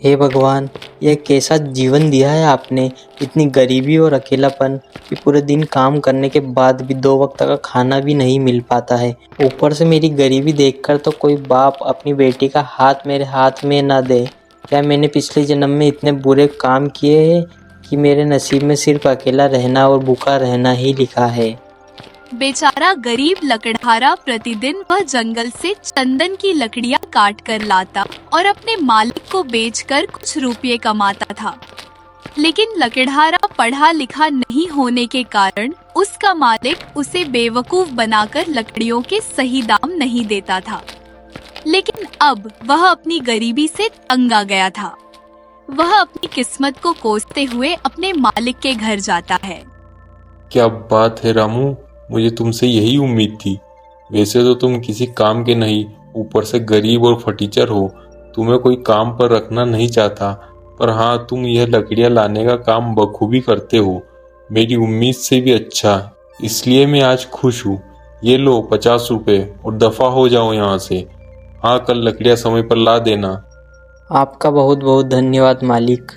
हे भगवान, यह कैसा जीवन दिया है आपने। इतनी गरीबी और अकेलापन कि पूरे दिन काम करने के बाद भी 2 वक्त का खाना भी नहीं मिल पाता है। ऊपर से मेरी गरीबी देखकर तो कोई बाप अपनी बेटी का हाथ मेरे हाथ में ना दे। क्या मैंने पिछले जन्म में इतने बुरे काम किए हैं कि मेरे नसीब में सिर्फ अकेला रहना और भूखा रहना ही लिखा है। बेचारा गरीब लकड़हारा प्रतिदिन वह जंगल से चंदन की लकड़ियां काट कर लाता और अपने मालिक को बेचकर कुछ रुपये कमाता था। लेकिन लकड़हारा पढ़ा लिखा नहीं होने के कारण उसका मालिक उसे बेवकूफ बनाकर लकड़ियों के सही दाम नहीं देता था। लेकिन अब वह अपनी गरीबी से तंग आ गया था। वह अपनी किस्मत को कोसते हुए अपने मालिक के घर जाता है। क्या बात है रामू, मुझे तुमसे यही उम्मीद थी। वैसे तो तुम किसी काम के नहीं, ऊपर से गरीब और फटीचर हो। तुम्हें कोई काम पर रखना नहीं चाहता, पर हाँ, तुम यह लकड़ियां लाने का काम बखूबी करते हो, मेरी उम्मीद से भी अच्छा। इसलिए मैं आज खुश हूँ। ये लो 50 रुपए और दफा हो जाओ यहाँ से। हाँ, कल लकड़ियां समय पर ला देना। आपका बहुत बहुत धन्यवाद मालिक।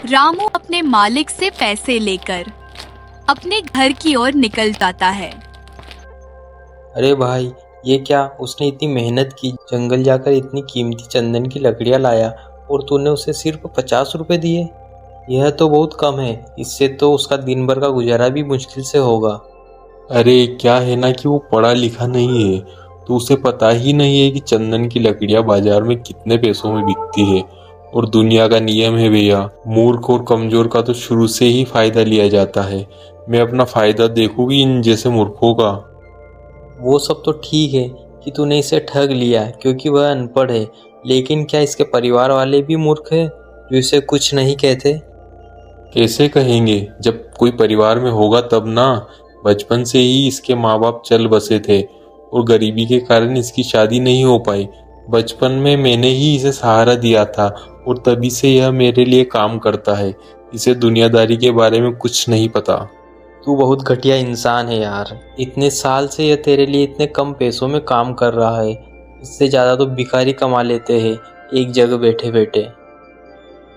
रामू अपने मालिक से पैसे लेकर अपने घर की ओर निकल जाता है। अरे भाई, ये क्या, उसने इतनी मेहनत की, जंगल जाकर इतनी कीमती चंदन की लकड़ियां लाया और तूने उसे सिर्फ 50 रुपए दिए। यह तो बहुत कम है। इससे तो उसका दिन भर का गुजारा भी मुश्किल से होगा। अरे क्या है ना कि वो पढ़ा लिखा नहीं है, तो उसे पता ही नहीं है कि चंदन की लकड़ियां बाजार में कितने पैसों में बिकती है। और दुनिया का नियम है भैया, मूर्ख और कमजोर का तो शुरू से ही फायदा लिया जाता है। मैं अपना फायदा देखूंगी इन जैसे मूर्खों का। वो सब तो ठीक है कि तूने इसे ठग लिया क्योंकि वह अनपढ़ है, लेकिन क्या इसके परिवार वाले भी मूर्ख हैं जो इसे कुछ नहीं कहते? कैसे कहेंगे, जब कोई परिवार में होगा तब ना। बचपन से ही इसके माँ बाप चल बसे थे और गरीबी के कारण इसकी शादी नहीं हो पाई। बचपन में मैंने ही इसे सहारा दिया था और तभी से यह मेरे लिए काम करता है। इसे दुनियादारी के बारे में कुछ नहीं पता। तू बहुत घटिया इंसान है यार। इतने साल से यह तेरे लिए इतने कम पैसों में काम कर रहा है। इससे ज़्यादा तो भिखारी कमा लेते हैं एक जगह बैठे बैठे।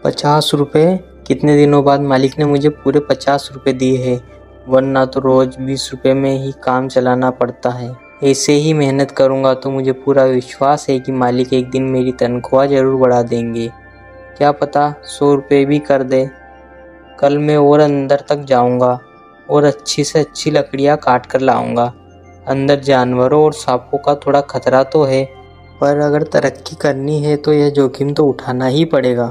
50 रुपये? कितने दिनों बाद मालिक ने मुझे पूरे 50 रुपये दिए हैं, वरना तो रोज़ 20 रुपये में ही काम चलाना पड़ता है। ऐसे ही मेहनत करूँगा तो मुझे पूरा विश्वास है कि मालिक एक दिन मेरी तनख्वाह ज़रूर बढ़ा देंगे। क्या पता 100 रुपये भी कर दे। कल मैं और अंदर तक जाऊँगा और अच्छी से अच्छी लकड़ियाँ काट कर लाऊंगा। अंदर जानवरों और सांपों का थोड़ा खतरा तो है, पर अगर तरक्की करनी है तो यह जोखिम तो उठाना ही पड़ेगा।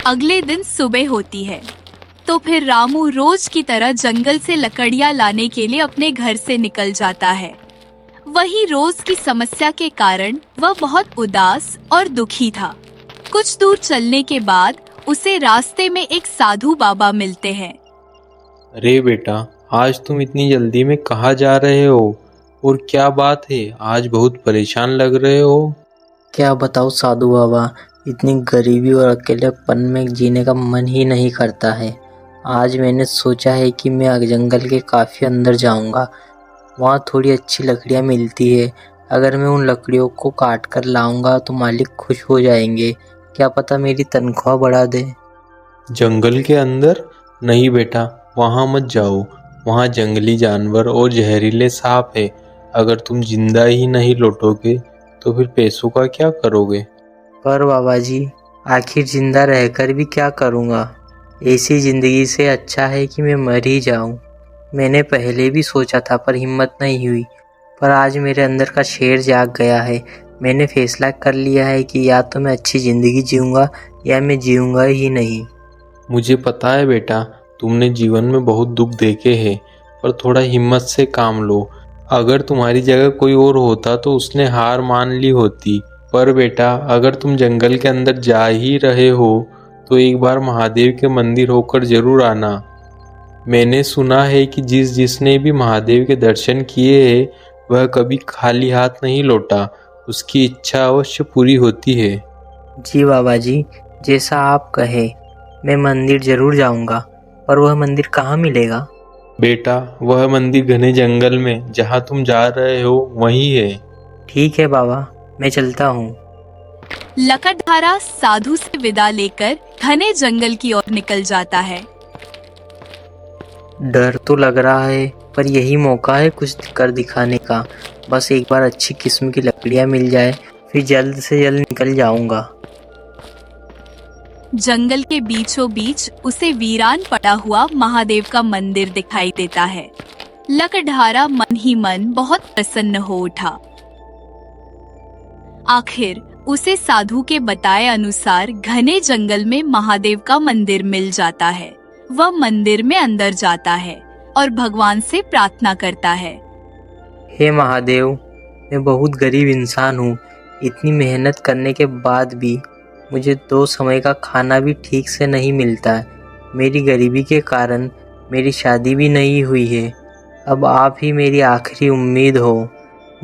अगले दिन सुबह होती है तो फिर रामू रोज की तरह जंगल से लकड़ियां लाने के लिए अपने घर से निकल जाता है। वही रोज की समस्या के कारण वह बहुत उदास और दुखी था। कुछ दूर चलने के बाद उसे रास्ते में एक साधु बाबा मिलते हैं। अरे बेटा, आज तुम इतनी जल्दी में कहाँ जा रहे हो और क्या बात है, आज बहुत परेशान लग रहे हो? क्या बताओ साधु बाबा, इतनी गरीबी और अकेलेपन में जीने का मन ही नहीं करता है। आज मैंने सोचा है कि मैं जंगल के काफ़ी अंदर जाऊंगा। वहाँ थोड़ी अच्छी लकड़ियाँ मिलती है। अगर मैं उन लकड़ियों को काट कर लाऊंगा तो मालिक खुश हो जाएंगे। क्या पता मेरी तनख्वाह बढ़ा दे। जंगल के अंदर? नहीं बेटा, वहाँ मत जाओ। वहाँ जंगली जानवर और जहरीले सांप है। अगर तुम जिंदा ही नहीं लौटोगे तो फिर पैसों का क्या करोगे? पर बाबा जी, आखिर जिंदा रहकर भी क्या करूँगा? ऐसी ज़िंदगी से अच्छा है कि मैं मर ही जाऊँ। मैंने पहले भी सोचा था पर हिम्मत नहीं हुई। पर आज मेरे अंदर का शेर जाग गया है। मैंने फैसला कर लिया है कि या तो मैं अच्छी ज़िंदगी जीऊँगा या मैं जीऊँगा ही नहीं। मुझे पता है बेटा, तुमने जीवन में बहुत दुख देखे हैं, पर थोड़ा हिम्मत से काम लो। अगर तुम्हारी जगह कोई और होता तो उसने हार मान ली होती। पर बेटा, अगर तुम जंगल के अंदर जा ही रहे हो तो एक बार महादेव के मंदिर होकर जरूर आना। मैंने सुना है कि जिसने भी महादेव के दर्शन किए हैं वह कभी खाली हाथ नहीं लौटा। उसकी इच्छा अवश्य पूरी होती है। जी बाबा जी, जैसा आप कहे। मैं मंदिर ज़रूर जाऊंगा, पर वह मंदिर कहाँ मिलेगा? बेटा, वह मंदिर घने जंगल में जहाँ तुम जा रहे हो वही है। ठीक है बाबा, मैं चलता हूँ। लकड़हारा साधु से विदा लेकर घने जंगल की ओर निकल जाता है। डर तो लग रहा है, पर यही मौका है कुछ कर दिखाने का। बस एक बार अच्छी किस्म की लकड़ियाँ मिल जाए, फिर जल्द से जल्द निकल जाऊंगा। जंगल के बीचों बीच उसे वीरान पड़ा हुआ महादेव का मंदिर दिखाई देता है। लकड़हारा मन ही मन बहुत प्रसन्न हो उठा। आखिर उसे साधु के बताए अनुसार घने जंगल में महादेव का मंदिर मिल जाता है। वह मंदिर में अंदर जाता है और भगवान से प्रार्थना करता है। हे महादेव, मैं बहुत गरीब इंसान हूँ। इतनी मेहनत करने के बाद भी मुझे 2 समय का खाना भी ठीक से नहीं मिलता है। मेरी गरीबी के कारण मेरी शादी भी नहीं हुई है। अब आप ही मेरी आखिरी उम्मीद हो।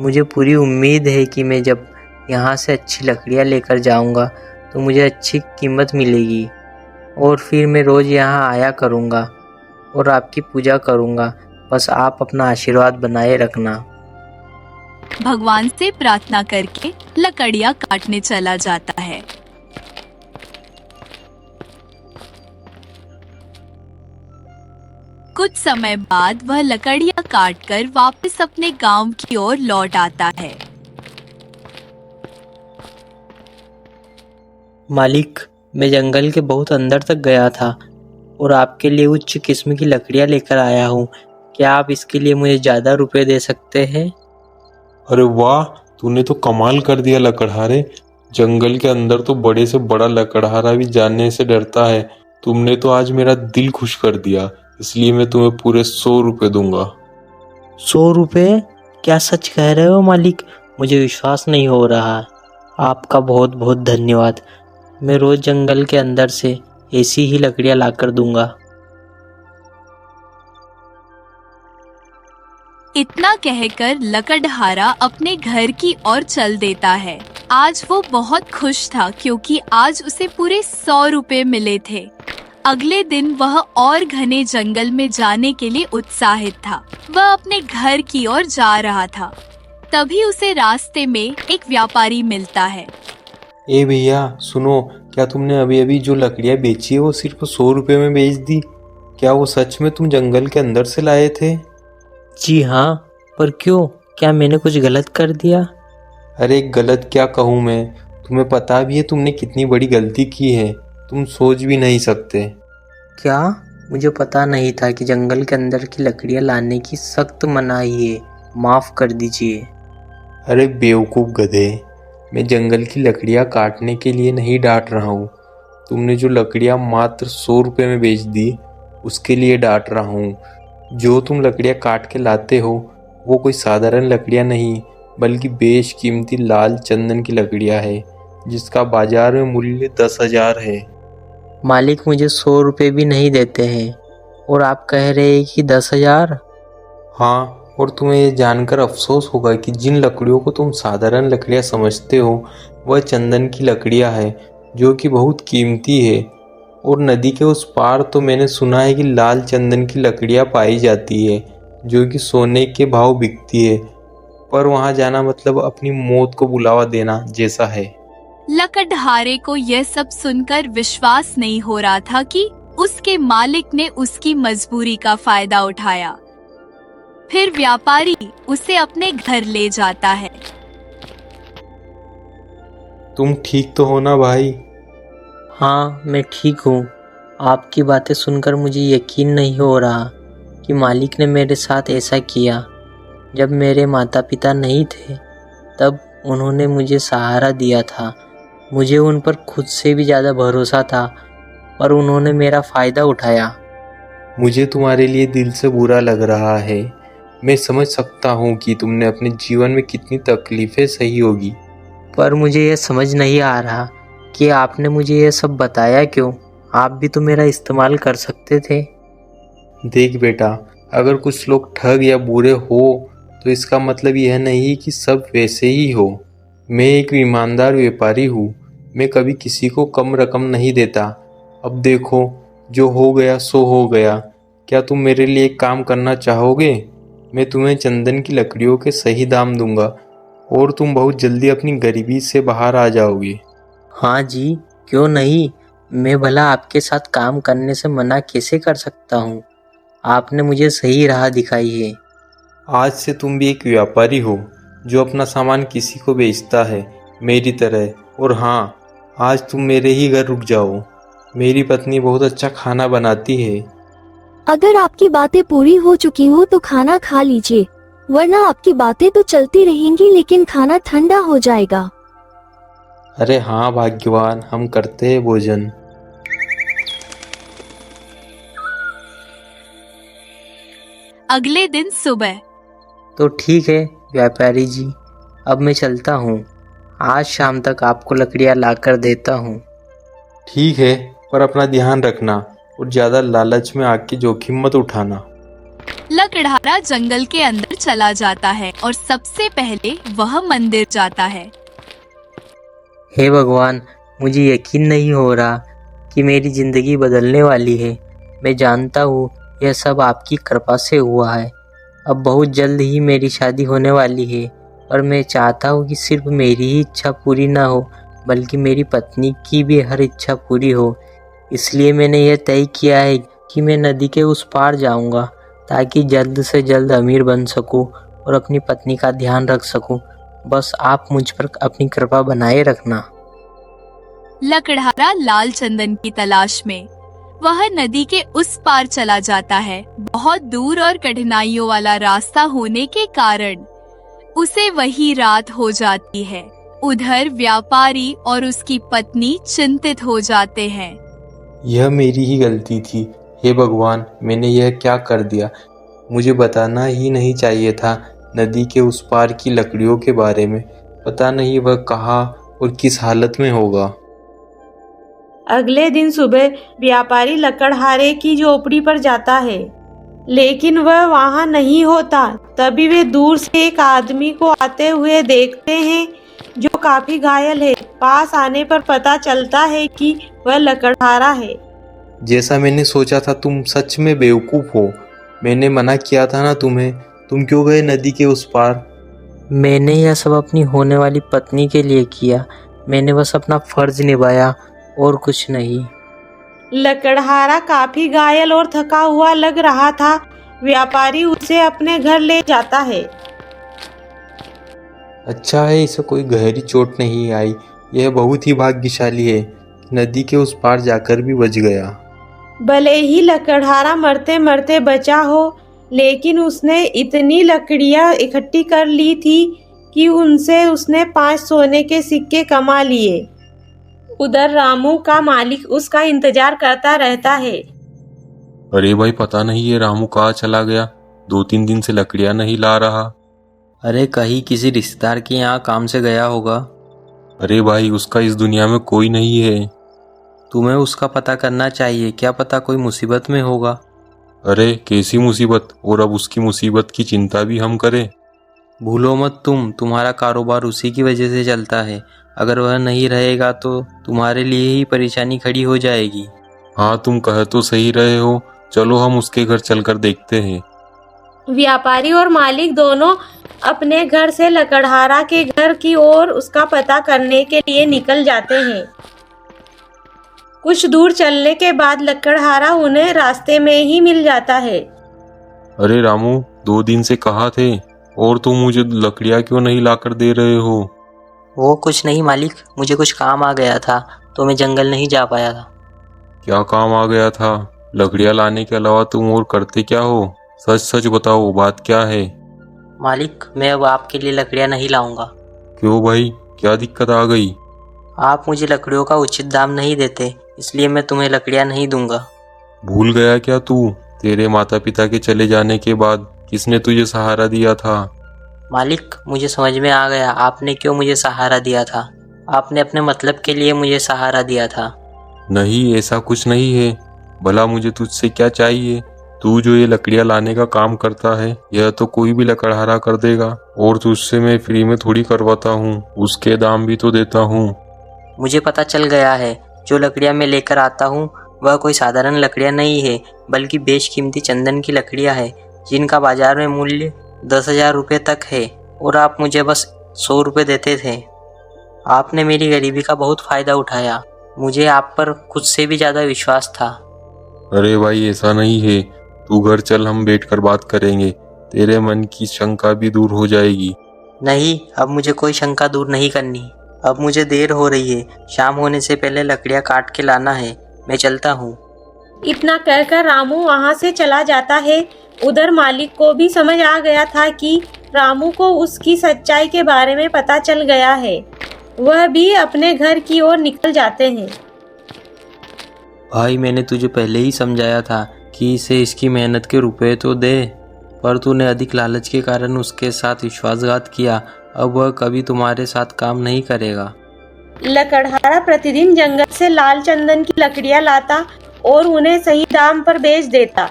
मुझे पूरी उम्मीद है कि मैं जब यहाँ से अच्छी लकड़ियाँ लेकर जाऊँगा तो मुझे अच्छी कीमत मिलेगी, और फिर मैं रोज़ यहाँ आया करूँगा और आपकी पूजा करूँगा। बस आप अपना आशीर्वाद बनाए रखना। भगवान से प्रार्थना करके लकड़ियाँ काटने चला जाता है। कुछ समय बाद वह लकड़ियाँ काटकर वापस अपने गांव की ओर लौट आता है। मालिक, मैं जंगल के बहुत अंदर तक गया था और आपके लिए उच्च किस्म की लकड़ियाँ लेकर आया हूँ। क्या आप इसके लिए मुझे ज़्यादा रुपए दे सकते हैं? अरे वाह, तूने तो कमाल कर दिया लकड़हारे। जंगल के अंदर तो बड़े से बड़ा लकड़हारा भी जाने से डरता है। तुमने तो आज मेरा दिल खुश कर दिया, इसलिए मैं तुम्हें पूरे 100 रुपए दूंगा। 100 रुपये? क्या सच कह रहे हो मालिक? मुझे विश्वास नहीं हो रहा। आपका बहुत बहुत धन्यवाद। मैं रोज़ जंगल के अंदर से ऐसी ही लकड़ियाँ लाकर दूंगा। इतना कहकर लकड़हारा अपने घर की ओर चल देता है। आज वो बहुत खुश था क्योंकि आज उसे पूरे 100 रुपए मिले थे। अगले दिन वह और घने जंगल में जाने के लिए उत्साहित था। वह अपने घर की ओर जा रहा था। तभी उसे रास्ते में एक व्यापारी मिलता है। ए भैया सुनो, क्या तुमने अभी अभी जो लकड़ियाँ बेची है वो सिर्फ 100 रुपए में बेच दी? क्या वो सच में तुम जंगल के अंदर से लाए थे? जी हाँ, पर क्यों? क्या मैंने कुछ गलत कर दिया? अरे गलत क्या कहूँ मैं, तुम्हें पता भी है तुमने कितनी बड़ी गलती की है। तुम सोच भी नहीं सकते। क्या? मुझे पता नहीं था कि जंगल के अंदर की लकड़ियाँ लाने की सख्त मनाही है। माफ़ कर दीजिए। अरे बेवकूफ़ गधे, मैं जंगल की लकड़ियाँ काटने के लिए नहीं डांट रहा हूँ। तुमने जो लकड़ियाँ मात्र 100 रुपये में बेच दी उसके लिए डांट रहा हूँ। जो तुम लकड़ियाँ काट के लाते हो वो कोई साधारण लकड़ियाँ नहीं, बल्कि बेशकीमती लाल चंदन की लकड़ियाँ है, जिसका बाजार में मूल्य 10,000 है। मालिक मुझे 100 रुपये भी नहीं देते हैं और आप कह रहे हैं कि 10,000? हाँ, और तुम्हें ये जानकर अफसोस होगा कि जिन लकड़ियों को तुम साधारण लकड़ियाँ समझते हो वह चंदन की लकड़ियाँ हैं, जो कि बहुत कीमती है। और नदी के उस पार तो मैंने सुना है कि लाल चंदन की लकड़ियाँ पाई जाती है, जो कि सोने के भाव बिकती है। पर वहाँ जाना मतलब अपनी मौत को बुलावा देना जैसा है। लकड़हारे को यह सब सुनकर विश्वास नहीं हो रहा था कि उसके मालिक ने उसकी मजबूरी का फायदा उठाया। फिर व्यापारी उसे अपने घर ले जाता है। तुम ठीक तो हो ना भाई? हाँ, मैं ठीक हूँ। आपकी बातें सुनकर मुझे यकीन नहीं हो रहा कि मालिक ने मेरे साथ ऐसा किया। जब मेरे माता पिता नहीं थे तब उन्होंने मुझे सहारा दिया था। मुझे उन पर खुद से भी ज़्यादा भरोसा था, पर उन्होंने मेरा फ़ायदा उठाया। मुझे तुम्हारे लिए दिल से बुरा लग रहा है। मैं समझ सकता हूँ कि तुमने अपने जीवन में कितनी तकलीफ़ें सही होगी। पर मुझे यह समझ नहीं आ रहा कि आपने मुझे यह सब बताया क्यों। आप भी तो मेरा इस्तेमाल कर सकते थे। देख बेटा, अगर कुछ लोग ठग या बुरे हो तो इसका मतलब यह नहीं कि सब वैसे ही हो। मैं एक ईमानदार व्यापारी हूँ। मैं कभी किसी को कम रकम नहीं देता। अब देखो, जो हो गया सो हो गया। क्या तुम मेरे लिए एक काम करना चाहोगे? मैं तुम्हें चंदन की लकड़ियों के सही दाम दूंगा और तुम बहुत जल्दी अपनी गरीबी से बाहर आ जाओगे। हाँ जी, क्यों नहीं। मैं भला आपके साथ काम करने से मना कैसे कर सकता हूँ। आपने मुझे सही राह दिखाई है। आज से तुम भी एक व्यापारी हो जो अपना सामान किसी को बेचता है, मेरी तरह। और हाँ, आज तुम मेरे ही घर रुक जाओ। मेरी पत्नी बहुत अच्छा खाना बनाती है। अगर आपकी बातें पूरी हो चुकी हो तो खाना खा लीजिए, वरना आपकी बातें तो चलती रहेंगी लेकिन खाना ठंडा हो जाएगा। अरे हाँ भाग्यवान, हम करते हैं भोजन। अगले दिन सुबह तो ठीक है व्यापारी जी, अब मैं चलता हूँ। आज शाम तक आपको लकड़ियाँ लाकर देता हूँ। ठीक है, पर अपना ध्यान रखना और ज़्यादा लालच में आके जोखिम मत उठाना। लकड़हारा जंगल के अंदर चला जाता है और सबसे पहले वह मंदिर जाता है। हे भगवान, मुझे यकीन नहीं हो रहा कि मेरी ज़िंदगी बदलने वाली है। मैं जानता हूँ यह सब आपकी कृपा से हुआ है। अब बहुत जल्द ही मेरी शादी होने वाली है और मैं चाहता हूँ कि सिर्फ मेरी ही इच्छा पूरी ना हो बल्कि मेरी पत्नी की भी हर इच्छा पूरी हो। इसलिए मैंने यह तय किया है कि मैं नदी के उस पार जाऊँगा ताकि जल्द से जल्द अमीर बन सकूँ और अपनी पत्नी का ध्यान रख सकूँ। बस आप मुझ पर अपनी कृपा बनाए रखना। लकड़हारा लाल चंदन की तलाश में वह नदी के उस पार चला जाता है। बहुत दूर और कठिनाइयों वाला रास्ता होने के कारण उसे वही रात हो जाती है। उधर व्यापारी और उसकी पत्नी चिंतित हो जाते हैं। यह मेरी ही गलती थी। हे भगवान, मैंने यह क्या कर दिया। मुझे बताना ही नहीं चाहिए था नदी के उस पार की लकड़ियों के बारे में। पता नहीं वह कहाँ और किस हालत में होगा। अगले दिन सुबह व्यापारी लकड़हारे की झोपड़ी पर जाता है, लेकिन वह वहां नहीं होता। तभी वे दूर से एक आदमी को आते हुए देखते हैं जो काफी घायल है। पास आने पर पता चलता है कि वह लकड़हारा है। जैसा मैंने सोचा था, तुम सच में बेवकूफ़ हो। मैंने मना किया था ना तुम्हें। तुम क्यों गए नदी के उस पार? मैंने यह सब अपनी होने वाली पत्नी के लिए किया। मैंने बस अपना फर्ज निभाया और कुछ नहीं। लकड़हारा काफी घायल और थका हुआ लग रहा था। व्यापारी उसे अपने घर ले जाता है। अच्छा है इसे कोई गहरी चोट नहीं आई। यह बहुत ही भाग्यशाली है कि नदी के उस पार जाकर भी बच गया। भले ही लकड़हारा मरते मरते बचा हो, लेकिन उसने इतनी लकड़ियां इकट्ठी कर ली थी कि उनसे उसने 5 सोने के सिक्के कमा लिए। उधर रामू का मालिक उसका इंतजार करता रहता है। अरे भाई, पता नहीं ये रामू कहाँ चला गया। 2-3 दिन से लकड़ियाँ नहीं ला रहा। अरे कहीं किसी रिश्तेदार के यहाँ काम से गया होगा। अरे भाई, उसका इस दुनिया में कोई नहीं है। तुम्हें उसका पता करना चाहिए, क्या पता कोई मुसीबत में होगा। अरे कैसी मुसीबत? और अब उसकी मुसीबत की चिंता भी हम करें? भूलो मत तुम्हारा कारोबार उसी की वजह से चलता है। अगर वह नहीं रहेगा तो तुम्हारे लिए ही परेशानी खड़ी हो जाएगी। हाँ, तुम कह तो सही रहे हो। चलो हम उसके घर चलकर देखते हैं। व्यापारी और मालिक दोनों अपने घर से लकड़हारा के घर की ओर उसका पता करने के लिए निकल जाते हैं। कुछ दूर चलने के बाद लकड़हारा उन्हें रास्ते में ही मिल जाता है। अरे रामू, 2 दिन से कहाँ थे और तुम मुझे लकड़ियाँ क्यों नहीं लाकर दे रहे हो? वो कुछ नहीं मालिक, मुझे कुछ काम आ गया था तो मैं जंगल नहीं जा पाया था। क्या काम आ गया था? लकड़ियाँ लाने के अलावा तुम और करते क्या हो? सच सच बताओ, बात क्या है? मालिक, मैं अब आपके लिए लकड़ियाँ नहीं लाऊंगा। क्यों भाई, क्या दिक्कत आ गई? आप मुझे लकड़ियों का उचित दाम नहीं देते, इसलिए मैं तुम्हें लकड़ियाँ नहीं दूंगा। भूल गया क्या तू? तेरे माता पिता के चले जाने के बाद किसने तुझे सहारा दिया था? मालिक, मुझे समझ में आ गया आपने क्यों मुझे सहारा दिया था। आपने अपने मतलब के लिए मुझे सहारा दिया था। नहीं, ऐसा कुछ नहीं है। भला मुझे तुझसे क्या चाहिए? तू जो ये लकड़ियाँ लाने का काम करता है, यह तो कोई भी लकड़हारा कर देगा। और तुझसे मैं फ्री में थोड़ी करवाता हूँ, उसके दाम भी तो देता हूँ। मुझे पता चल गया है, जो लकड़ियाँ मैं लेकर आता हूँ वह कोई साधारण लकड़ियाँ नहीं है, बल्कि बेशकीमती चंदन की लकड़ियाँ हैं, जिनका बाजार में मूल्य 10,000 रुपये तक है, और आप मुझे बस 100 रुपये देते थे। आपने मेरी गरीबी का बहुत फ़ायदा उठाया। मुझे आप पर खुद से भी ज़्यादा विश्वास था। अरे भाई ऐसा नहीं है, तू घर चल, हम बैठकर बात करेंगे, तेरे मन की शंका भी दूर हो जाएगी। नहीं, अब मुझे कोई शंका दूर नहीं करनी। अब मुझे देर हो रही है, शाम होने से पहले लकड़ियाँ काट के लाना है। मैं चलता हूँ। इतना कहकर रामू वहाँ से चला जाता है। उधर मालिक को भी समझ आ गया था कि रामू को उसकी सच्चाई के बारे में पता चल गया है। वह भी अपने घर की ओर निकल जाते हैं। भाई मैंने तुझे पहले ही समझाया था कि इसे इसकी मेहनत के रुपए तो दे, पर तूने अधिक लालच के कारण उसके साथ विश्वासघात किया। अब वह कभी तुम्हारे साथ काम नहीं करेगा। लकड़हारा प्रतिदिन जंगल से लाल चंदन की लकड़ियां लाता और उन्हें सही दाम पर बेच देता।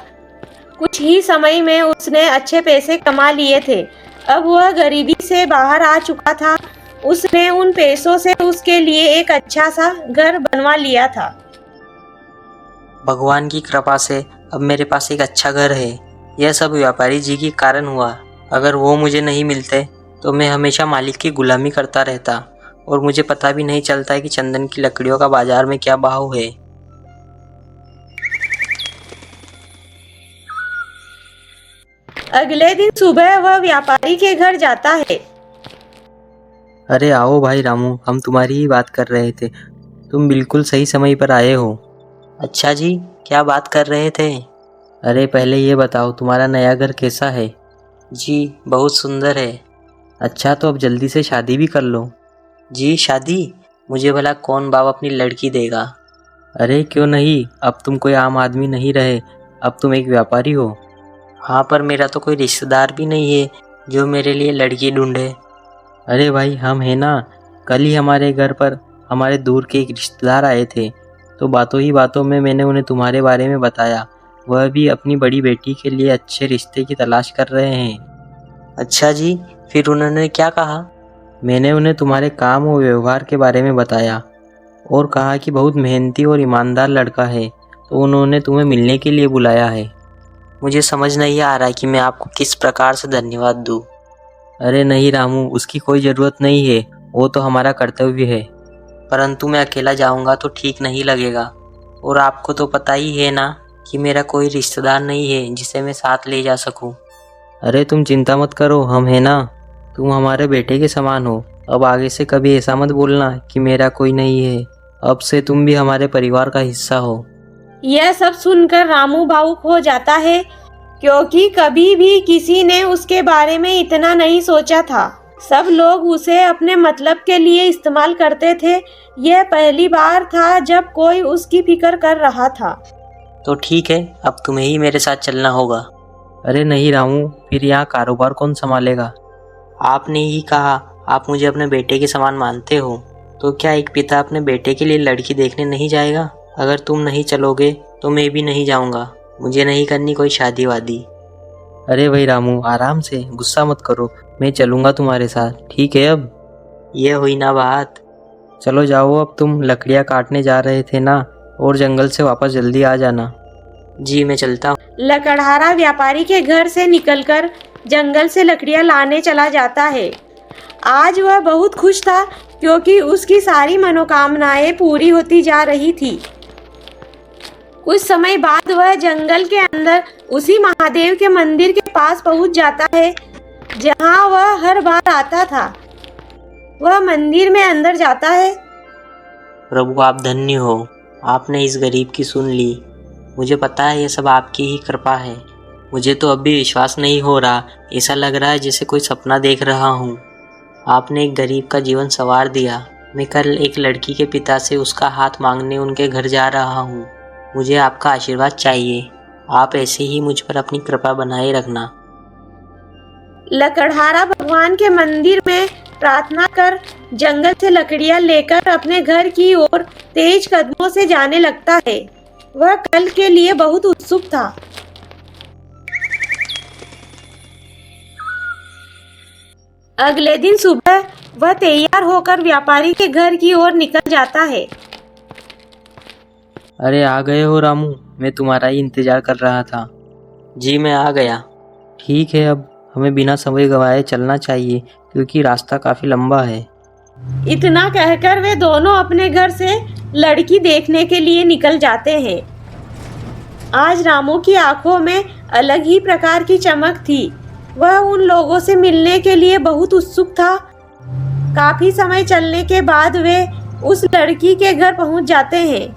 कुछ ही समय में उसने अच्छे पैसे कमा लिए थे। अब वह गरीबी से बाहर आ चुका था। उसने उन पैसों से उसके लिए एक अच्छा सा घर बनवा लिया था। भगवान की कृपा से अब मेरे पास एक अच्छा घर है। यह सब व्यापारी जी के कारण हुआ। अगर वो मुझे नहीं मिलते तो मैं हमेशा मालिक की गुलामी करता रहता, और मुझे पता भी नहीं चलता कि चंदन की लकड़ियों का बाजार में क्या भाव है। अगले दिन सुबह वह व्यापारी के घर जाता है। अरे आओ भाई रामू, हम तुम्हारी ही बात कर रहे थे। तुम बिल्कुल सही समय पर आए हो। अच्छा जी, क्या बात कर रहे थे? अरे पहले ये बताओ, तुम्हारा नया घर कैसा है? जी बहुत सुंदर है। अच्छा, तो अब जल्दी से शादी भी कर लो। जी शादी? मुझे भला कौन बाप अपनी लड़की देगा? अरे क्यों नहीं, अब तुम कोई आम आदमी नहीं रहे, अब तुम एक व्यापारी हो। हाँ, पर मेरा तो कोई रिश्तेदार भी नहीं है जो मेरे लिए लड़की ढूंढे। अरे भाई हम हैं ना। कल ही हमारे घर पर हमारे दूर के एक रिश्तेदार आए थे, तो बातों ही बातों में मैंने उन्हें तुम्हारे बारे में बताया। वह भी अपनी बड़ी बेटी के लिए अच्छे रिश्ते की तलाश कर रहे हैं। अच्छा जी, फिर उन्होंने क्या कहा? मैंने उन्हें तुम्हारे काम और व्यवहार के बारे में बताया और कहा कि बहुत मेहनती और ईमानदार लड़का है, तो उन्होंने तुम्हें मिलने के लिए बुलाया है। मुझे समझ नहीं आ रहा कि मैं आपको किस प्रकार से धन्यवाद दूं। अरे नहीं रामू, उसकी कोई ज़रूरत नहीं है, वो तो हमारा कर्तव्य है। परंतु मैं अकेला जाऊंगा तो ठीक नहीं लगेगा, और आपको तो पता ही है ना कि मेरा कोई रिश्तेदार नहीं है जिसे मैं साथ ले जा सकूं। अरे तुम चिंता मत करो, हम हैं ना। तुम हमारे बेटे के समान हो। अब आगे से कभी ऐसा मत बोलना कि मेरा कोई नहीं है। अब से तुम भी हमारे परिवार का हिस्सा हो। यह सब सुनकर रामू भावुक हो जाता है, क्योंकि कभी भी किसी ने उसके बारे में इतना नहीं सोचा था। सब लोग उसे अपने मतलब के लिए इस्तेमाल करते थे। यह पहली बार था जब कोई उसकी फिक्र कर रहा था। तो ठीक है, अब तुम्हें ही मेरे साथ चलना होगा। अरे नहीं रामू, फिर यहाँ कारोबार कौन संभालेगा? आपने ही कहा आप मुझे अपने बेटे के समान मानते हो, तो क्या एक पिता अपने बेटे के लिए लड़की देखने नहीं जाएगा? अगर तुम नहीं चलोगे तो मैं भी नहीं जाऊंगा। मुझे नहीं करनी कोई शादी वादी। अरे भाई रामू, आराम से, गुस्सा मत करो। मैं चलूंगा तुम्हारे साथ, ठीक है? अब ये हुई ना बात। चलो जाओ, अब तुम लकड़ियाँ काटने जा रहे थे ना, और जंगल से वापस जल्दी आ जाना। जी मैं चलता हूँ। लकड़हारा व्यापारी के घर से निकलकर जंगल से लकड़ियां लाने चला जाता है। आज वह बहुत खुश था, क्योंकि उसकी सारी मनोकामनाएं पूरी होती जा रही थी। कुछ समय बाद वह जंगल के अंदर उसी महादेव के मंदिर के पास पहुंच जाता है, जहां वह हर बार आता था। वह मंदिर में अंदर जाता है। प्रभु आप धन्य हो, आपने इस गरीब की सुन ली। मुझे पता है ये सब आपकी ही कृपा है। मुझे तो अब भी विश्वास नहीं हो रहा, ऐसा लग रहा है जैसे कोई सपना देख रहा हूँ। आपने एक गरीब का जीवन संवार दिया। मैं कल एक लड़की के पिता से उसका हाथ मांगने उनके घर जा रहा हूँ। मुझे आपका आशीर्वाद चाहिए। आप ऐसे ही मुझ पर अपनी कृपा बनाए रखना। लकड़हारा भगवान के मंदिर में प्रार्थना कर जंगल से लकड़ियां लेकर अपने घर की ओर तेज कदमों से जाने लगता है। वह कल के लिए बहुत उत्सुक था। अगले दिन सुबह वह तैयार होकर व्यापारी के घर की ओर निकल जाता है। अरे आ गए हो रामू, मैं तुम्हारा ही इंतजार कर रहा था। जी मैं आ गया। ठीक है, अब हमें बिना समय गंवाए चलना चाहिए क्योंकि रास्ता काफी लंबा है। इतना कहकर वे दोनों अपने घर से लड़की देखने के लिए निकल जाते हैं। आज रामू की आंखों में अलग ही प्रकार की चमक थी। वह उन लोगों से मिलने के लिए बहुत उत्सुक था। काफी समय चलने के बाद वे उस लड़की के घर पहुंच जाते हैं।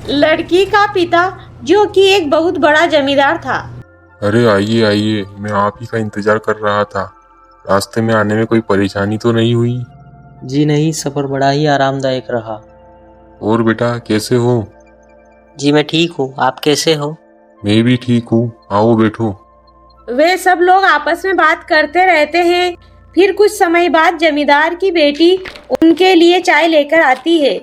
लड़की का पिता जो कि एक बहुत बड़ा जमींदार था। अरे आइए आइए, मैं आप ही का इंतजार कर रहा था। रास्ते में आने में कोई परेशानी तो नहीं हुई? जी नहीं, सफर बड़ा ही आरामदायक रहा। और बेटा कैसे हो? जी मैं ठीक हूँ, आप कैसे हो? मैं भी ठीक हूँ, आओ बैठो। वे सब लोग आपस में बात करते रहते हैं। फिर कुछ समय बाद जमींदार की बेटी उनके लिए चाय लेकर आती है,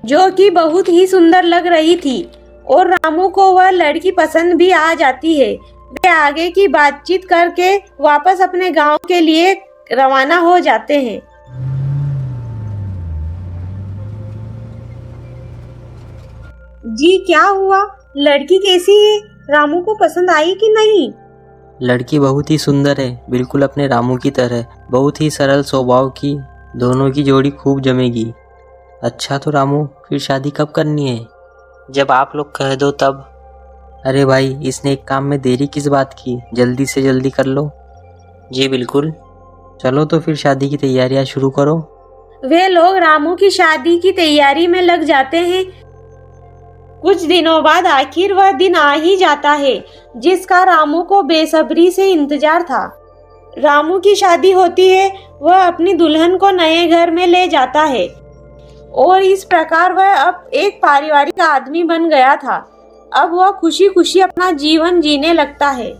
जो कि बहुत ही सुंदर लग रही थी और रामू को वह लड़की पसंद भी आ जाती है। वे आगे की बातचीत करके वापस अपने गांव के लिए रवाना हो जाते हैं। जी क्या हुआ? लड़की कैसी है? रामू को पसंद आई कि नहीं? लड़की बहुत ही सुंदर है, बिल्कुल अपने रामू की तरह, बहुत ही सरल स्वभाव की। दोनों की जोड़ी खूब जमेगी। अच्छा तो रामू, फिर शादी कब करनी है? जब आप लोग कह दो तब। अरे भाई, इसने एक काम में देरी किस बात की, जल्दी से जल्दी कर लो। जी बिल्कुल। चलो तो फिर शादी की तैयारियां शुरू करो। वे लोग रामू की शादी की तैयारी में लग जाते हैं। कुछ दिनों बाद आखिर वह दिन आ ही जाता है जिसका रामू को बेसब्री से इंतजार था। रामू की शादी होती है। वह अपनी दुल्हन को नए घर में ले जाता है और इस प्रकार वह अब एक पारिवारिक आदमी बन गया था। अब वह खुशी खुशी अपना जीवन जीने लगता है।